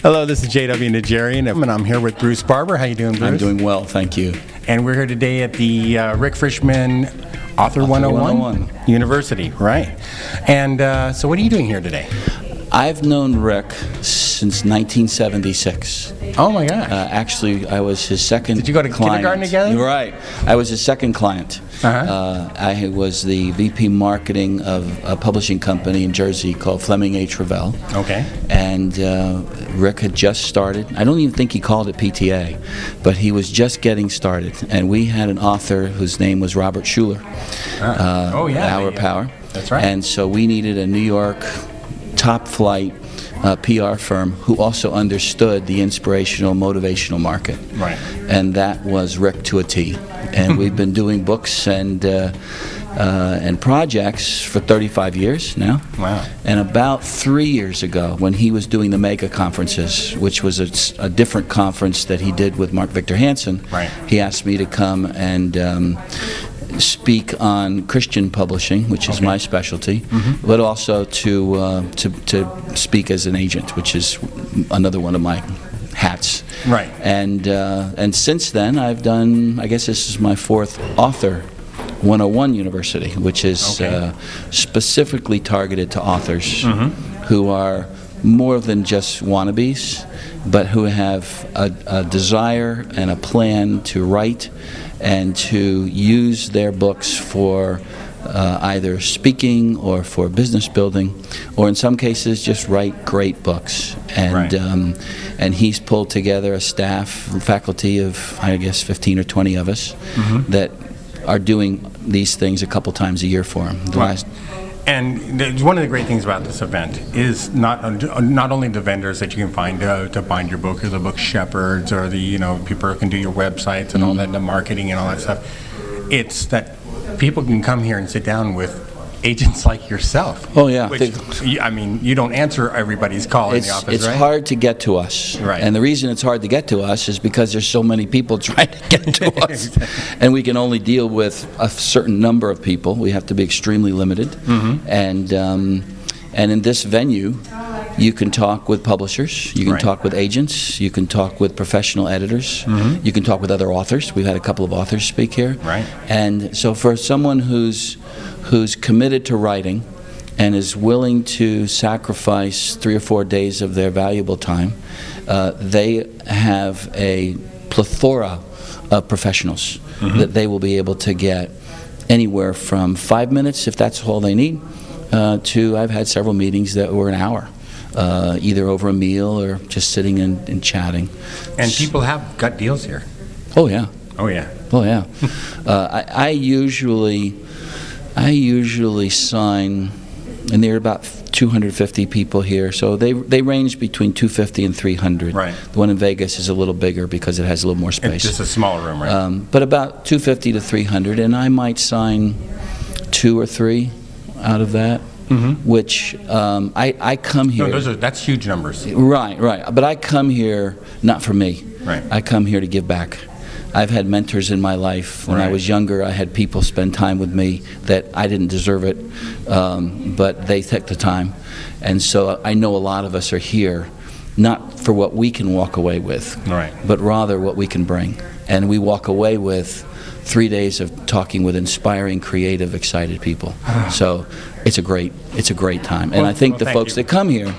Hello, this is J.W. Nigerian, and I'm here with Bruce Barbour. How you doing, Bruce? I'm doing well, thank you. And we're here today at the Rick Frishman Author 101 University, right? And so what are you doing here today? I've known Rick since 1976. Oh my gosh. Actually, I was his second client. Did you go to kindergarten together? Right. I was his second client. I was the VP marketing of a publishing company in Jersey called Fleming H. Revell. Okay. And Rick had just started. I don't even think he called it PTA, but he was just getting started. And we had an author whose name was Robert Schuller. Our Power. That's right. And so we needed a New York top flight PR firm who also understood the inspirational, motivational market. Right. And that was Rick to a T. And we've been doing books and projects for 35 years now. Wow. And about 3 years ago, when he was doing the mega conferences, which was a different conference that he did with Mark Victor Hansen, right, he asked me to come and speak on Christian publishing, which is my specialty, but also to speak as an agent, which is another one of my hats. Right. And since then, I've done, I guess this is my fourth Author 101 University, which is specifically targeted to authors who are more than just wannabes, but who have a desire and a plan to write and to use their books for either speaking or for business building, or in some cases just write great books. And and he's pulled together a staff, faculty of, I guess, 15 or 20 of us that are doing these things a couple times a year for him. And one of the great things about this event is not only the vendors that you can find to bind your book, or the book shepherds, or the people who can do your websites and all that, the marketing and all that stuff. It's that people can come here and sit down with agents like yourself. Oh yeah. Which, I mean, you don't answer everybody's call in the office, it's right? hard to get to us. Right. And the reason it's hard to get to us is because there's so many people trying to get to us. And we can only deal with a certain number of people. We have to be extremely limited. And in this venue, you can talk with publishers, you can talk with agents, you can talk with professional editors, you can talk with other authors. We've had a couple of authors speak here. Right. And so for someone who's committed to writing and is willing to sacrifice 3 or 4 days of their valuable time, they have a plethora of professionals that they will be able to get anywhere from 5 minutes, if that's all they need, to I've had several meetings that were an hour. Either over a meal or just sitting and chatting. And people have gut deals here. Oh yeah. Oh yeah. Oh yeah. I usually sign, and there are about 250 people here, so they range between 250 and 300. Right. The one in Vegas is a little bigger because it has a little more space. It's just a smaller room, right? But about 250 to 300, and I might sign 2 or 3 out of that. Which I come here. No, that's huge numbers. Right. But I come here not for me. Right. I come here to give back. I've had mentors in my life. When I was younger, I had people spend time with me that I didn't deserve it, but they took the time. And so I know a lot of us are here not for what we can walk away with, but rather what we can bring. And we walk away with 3 days of talking with inspiring, creative, excited people. So it's a great time. And I think the folks that come here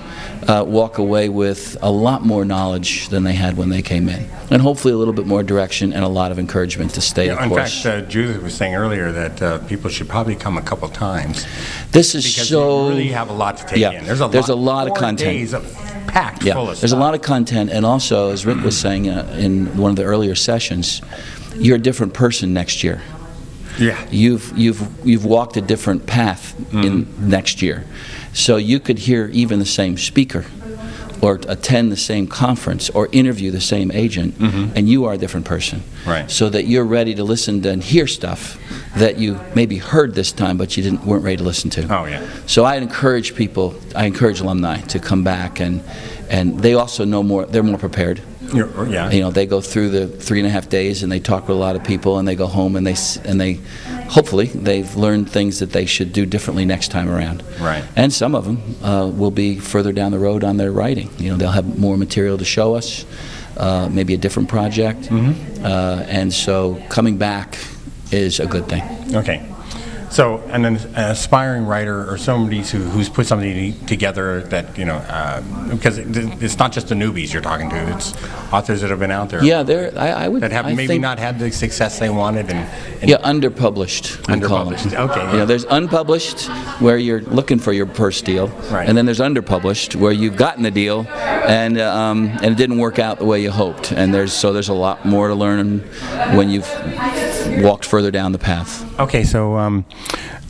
walk away with a lot more knowledge than they had when they came in. And hopefully a little bit more direction and a lot of encouragement to stay the course. In fact, Judith was saying earlier that people should probably come a couple times. This is because so... you really have a lot to take in. There's a lot of content. 4 days packed full of stuff. There's a lot of content, and also, as Rick was saying in one of the earlier sessions, you're a different person next year. Yeah. You've walked a different path in next year. So you could hear even the same speaker or attend the same conference or interview the same agent, and you are a different person. Right. So that you're ready to listen and hear stuff that you maybe heard this time, but you weren't ready to listen to. Oh, yeah. So I encourage alumni to come back, and they also know more. They're more prepared. Yeah. You know, they go through the 3.5 days, and they talk with a lot of people, and they go home, and they hopefully they've learned things that they should do differently next time around. Right. And some of them will be further down the road on their writing. You know, they'll have more material to show us, maybe a different project, and so coming back is a good thing. Okay. So, and then an aspiring writer or somebody who's put something together that, you know, because it's not just the newbies you're talking to, it's authors that have been out there. Yeah, I would. That have maybe not had the success they wanted. And yeah, underpublished. Underpublished, okay. You know, there's unpublished where you're looking for your first deal, right. And then there's underpublished where you've gotten a deal and it didn't work out the way you hoped. And there's a lot more to learn when you've walked further down the path. Okay, so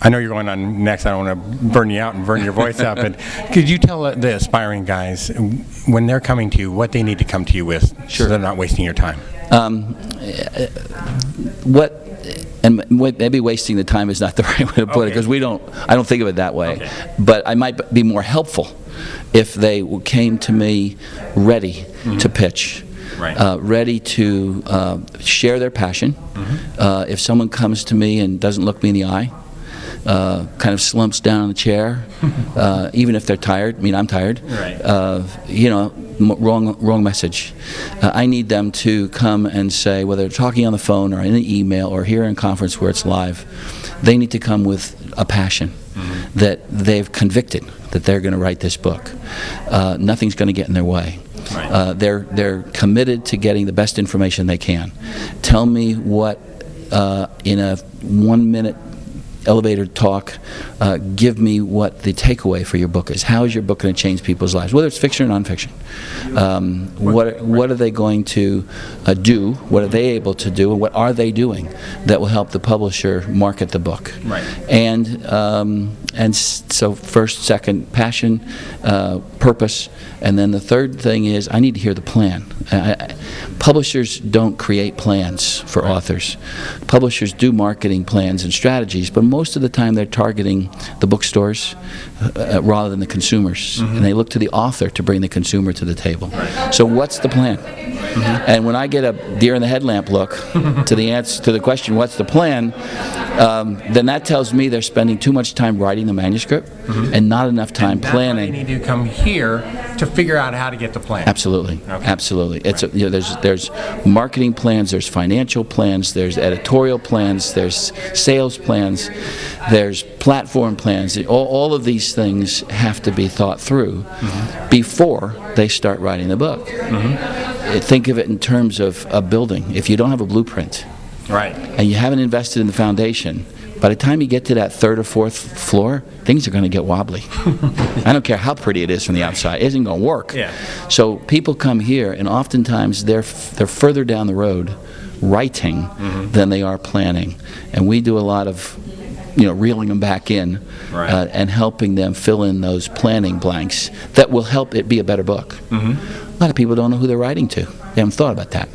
I know you're going on next. I don't want to burn you out and burn your voice out, but could you tell the aspiring guys when they're coming to you what they need to come to you with, Sure. so they're not wasting your time? Maybe wasting the time is not the right way to put it, because I don't think of it that way. Okay. But I might be more helpful if they came to me ready to pitch. Right. Ready to share their passion. If someone comes to me and doesn't look me in the eye, kind of slumps down in the chair, even if they're tired, I mean, I'm tired, Right. you know, wrong message. I need them to come and say, whether they're talking on the phone or in an email or here in conference where it's live, they need to come with a passion that they've convicted that they're going to write this book. Nothing's going to get in their way. Right. They're committed to getting the best information they can. Tell me what, in a 1-minute elevator talk, give me what the takeaway for your book is. How is your book going to change people's lives, whether it's fiction or nonfiction? What are they going to do? What are they able to do? And what are they doing that will help the publisher market the book? Right. And so first, second, passion, purpose, and then the third thing is I need to hear the plan. Publishers don't create plans for authors. Publishers do marketing plans and strategies, but most of the time they're targeting the bookstores rather than the consumers, and they look to the author to bring the consumer to the table. So what's the plan? And when I get a deer in the headlamp look to the answer to the question, what's the plan, then that tells me they're spending too much time writing the manuscript and not enough time planning. They need to come here to figure out how to get the plan. Absolutely, Okay. absolutely. It's you know, there's marketing plans, there's financial plans, there's editorial plans, there's sales plans, there's platform plans. All of these things have to be thought through before they start writing the book. Think of it in terms of a building. If you don't have a blueprint, Right. and you haven't invested in the foundation, by the time you get to that third or fourth floor, things are going to get wobbly. I don't care how pretty it is from the outside. It isn't going to work. Yeah. So people come here, and oftentimes they're further down the road writing than they are planning. And we do a lot of reeling them back in Right. and helping them fill in those planning blanks that will help it be a better book. A lot of people don't know who they're writing to. They haven't thought about that.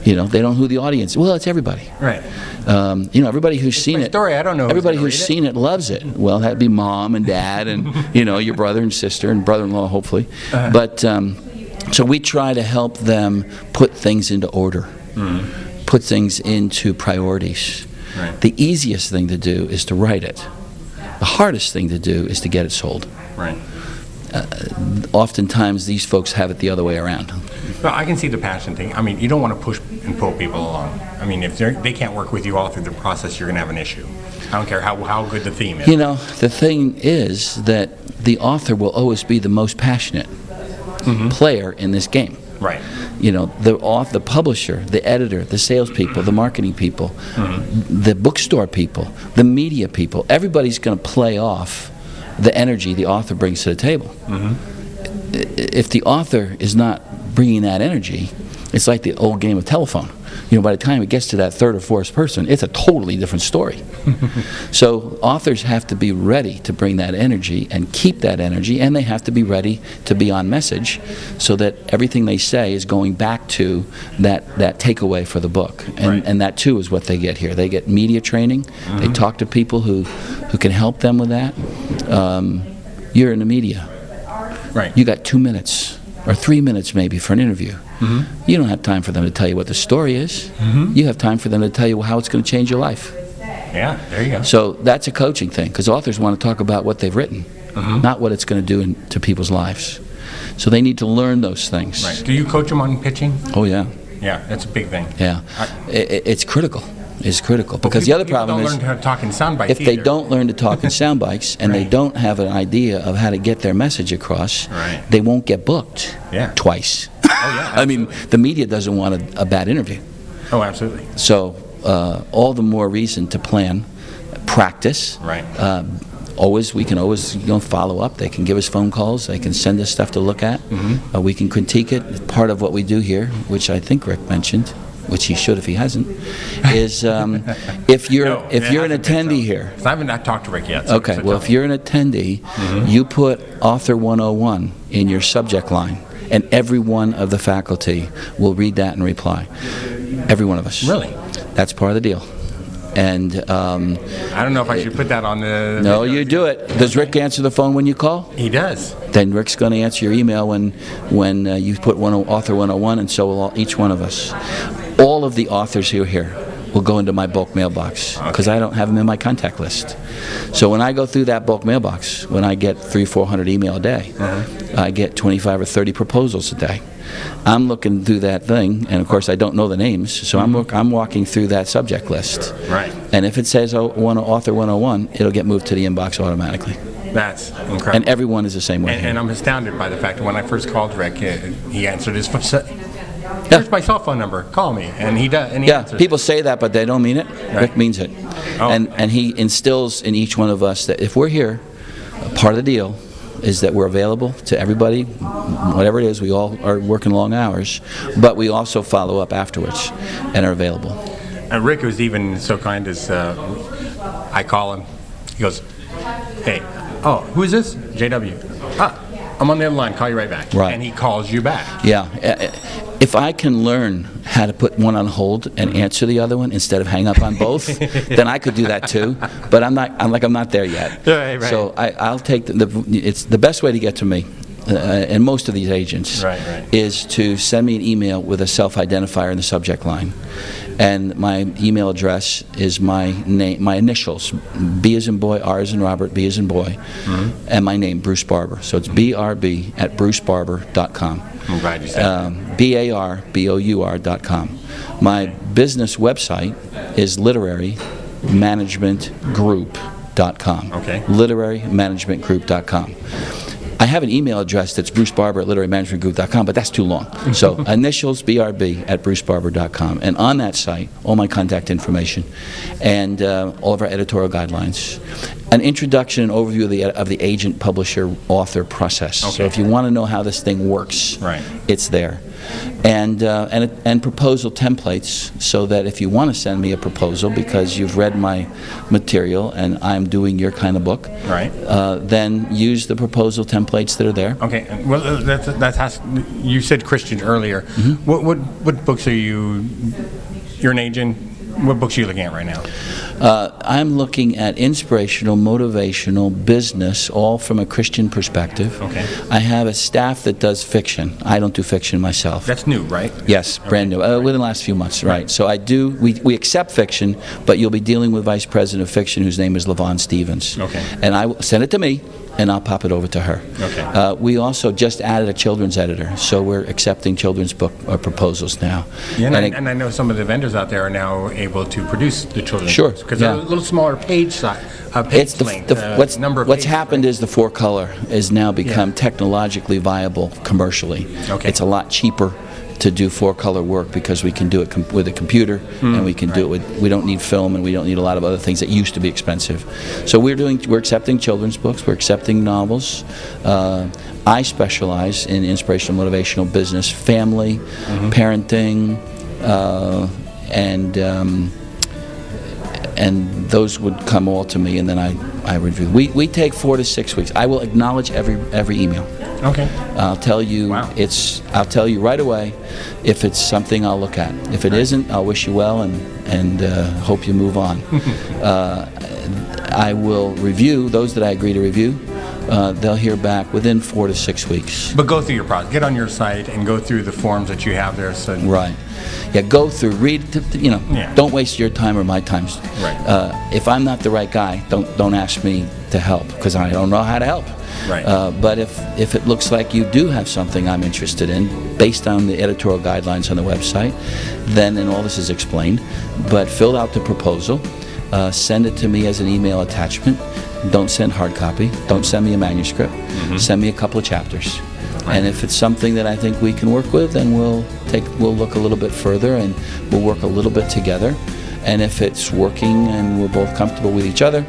They don't know who the audience. Well, it's everybody. Right. Everybody who's seen my it. story. I don't know who's Everybody gonna who's read it. seen it loves it. Well, that'd be mom and dad, and your brother and sister and brother-in-law, hopefully. But so we try to help them put things into order, put things into priorities. Right. The easiest thing to do is to write it. The hardest thing to do is to get it sold. Right. Oftentimes, these folks have it the other way around. Well, I can see the passion thing. I mean, you don't want to push and pull people along. I mean, if they can't work with you all through the process, you're going to have an issue. I don't care how good the theme is. The thing is that the author will always be the most passionate player in this game. Right. The publisher, the editor, the salespeople, the marketing people, the bookstore people, the media people, everybody's going to play off the energy the author brings to the table. If the author is not bringing that energy, It's like the old game of telephone. You know, by the time it gets to that third or fourth person, it's a totally different story. So authors have to be ready to bring that energy and keep that energy, and they have to be ready to be on message so that everything they say is going back to that takeaway for the book. And that, too, is what they get here. They get media training. They talk to people who can help them with that. You're in the media. Right. You got 2 minutes or 3 minutes maybe for an interview. You don't have time for them to tell you what the story is. You have time for them to tell you how it's going to change your life. Yeah, there you go. So that's a coaching thing, because authors want to talk about what they've written, not what it's going to do to people's lives. So they need to learn those things. Right. Do you coach them on pitching? Oh, yeah. Yeah, that's a big thing. Yeah. It's critical. It's critical. Because the other problem is, don't learn how to talk in sound bites if they either. don't learn to talk in sound bites and they don't have an idea of how to get their message across, they won't get booked twice. Oh, yeah, I mean, the media doesn't want a bad interview. Oh, absolutely. So all the more reason to plan, practice. Right. We can always follow up. They can give us phone calls. They can send us stuff to look at. We can critique it. Part of what we do here, which I think Rick mentioned, which he should if he hasn't, is if you're an attendee here. I haven't talked to Rick yet. So Okay. Well, if you're an attendee, you put Author 101 in your subject line, and every one of the faculty will read that and reply. Every one of us. Really? That's part of the deal. And I don't know if I should put that on the... No, you do it. Does Rick answer the phone when you call? He does. Then Rick's going to answer your email when you put Author 101, and so will each one of us. All of the authors who are here will go into my bulk mailbox, because I don't have them in my contact list. So when I go through that bulk mailbox, when I get 300-400 email a day, I get 25 or 30 proposals a day. I'm looking through that thing, and of course I don't know the names, so I'm walking through that subject list. Right. And if it says Author 101, it'll get moved to the inbox automatically. That's incredible. And everyone is the same way. And I'm astounded by the fact that when I first called Rick, he answered his phone. Here's my cell phone number. Call me. And he does. And he answers. People say that, but they don't mean it. Right. Rick means it. Oh. And he instills in each one of us that if we're here, part of the deal is that we're available to everybody, whatever it is. We all are working long hours, but we also follow up afterwards and are available. And Rick was even so kind as I call him. He goes, "Hey, who is this? JW. I'm on the other line. Call you right back." Right. And he calls you back. Yeah. If I can learn how to put one on hold and answer the other one instead of hang up on both, then I could do that too. But I'm not there yet. Right. So I'll take it's the best way to get to me. And most of these agents is to send me an email with a self-identifier in the subject line. And my email address is my name, my initials, B as in boy, R as in Robert, B as in boy, and my name, Bruce Barbour. So it's brb@brucebarbour.com. I'm glad you said that. BARBOUR.com. My business website is literarymanagementgroup.com. Okay. Literarymanagementgroup.com. I have an email address that's brucebarbour@literarymanagementgroup.com, but that's too long. So initials, brb@brucebarbour.com. And on that site, all my contact information and all of our editorial guidelines. An introduction and overview of the agent, publisher, author process. Okay. So if you want to know how this thing works, it's there. And proposal templates, so that if you want to send me a proposal because you've read my material and I'm doing your kind of book, then use the proposal templates that are there. Okay. Well, you said Christian earlier. What books are you? You're an agent. What books are you looking at right now? I'm looking at inspirational, motivational, business, all from a Christian perspective. Okay. I have a staff that does fiction. I don't do fiction myself. That's new, right? Yes, brand new. Within the last few months, right. So I do. We accept fiction, but you'll be dealing with Vice President of Fiction, whose name is LaVon Stevens. Okay. And I will send it to me, and I'll pop it over to her. Okay. We also just added a children's editor, so we're accepting children's book proposals now. Yeah, and I know some of the vendors out there are now able to produce the children's books, because they're a little smaller page size, page length. What's happened is the 4-color has now become technologically viable commercially. Okay. It's a lot cheaper to do 4-color work because we can do it with a computer, and we can do it with, we don't need film, and we don't need a lot of other things that used to be expensive. So we're accepting children's books, we're accepting novels. I specialize in inspirational, motivational, business, family, parenting, and those would come all to me, and then I review. We take 4 to 6 weeks. I will acknowledge every email. Okay. I'll tell you. Wow. I'll tell you right away if it's something I'll look at. If it isn't, I'll wish you well and hope you move on. I will review those that I agree to review. They'll hear back within 4 to 6 weeks. But go through your process. Get on your site and go through the forms that you have there. So Right. Yeah, go through, read, Yeah. don't waste your time or my time. Right. If I'm not the right guy, don't ask me to help, because I don't know how to help. Right. But if it looks like you do have something I'm interested in, based on the editorial guidelines on the website, then, and all this is explained, but fill out the proposal, send it to me as an email attachment. Don't send hard copy. Don't send me a manuscript. Send me a couple of chapters. Right. And if it's something that I think we can work with, then we'll look a little bit further, and we'll work a little bit together. And if it's working and we're both comfortable with each other,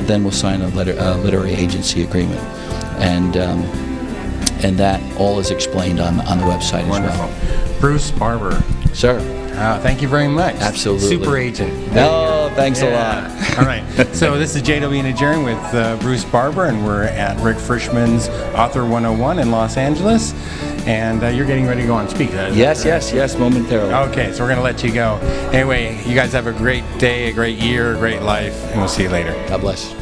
then we'll sign a literary agency agreement. And that all is explained on the website Wonderful. as well. Bruce Barbour. Sir. Thank you very much. Absolutely. Super agent. Oh, thanks a lot. All right. So this is JW and Adjourn with Bruce Barbour, and we're at Rick Frishman's Author 101 in Los Angeles. And you're getting ready to go on speak. Yes, momentarily. Okay, so we're going to let you go. Anyway, you guys have a great day, a great year, a great life, and we'll see you later. God bless.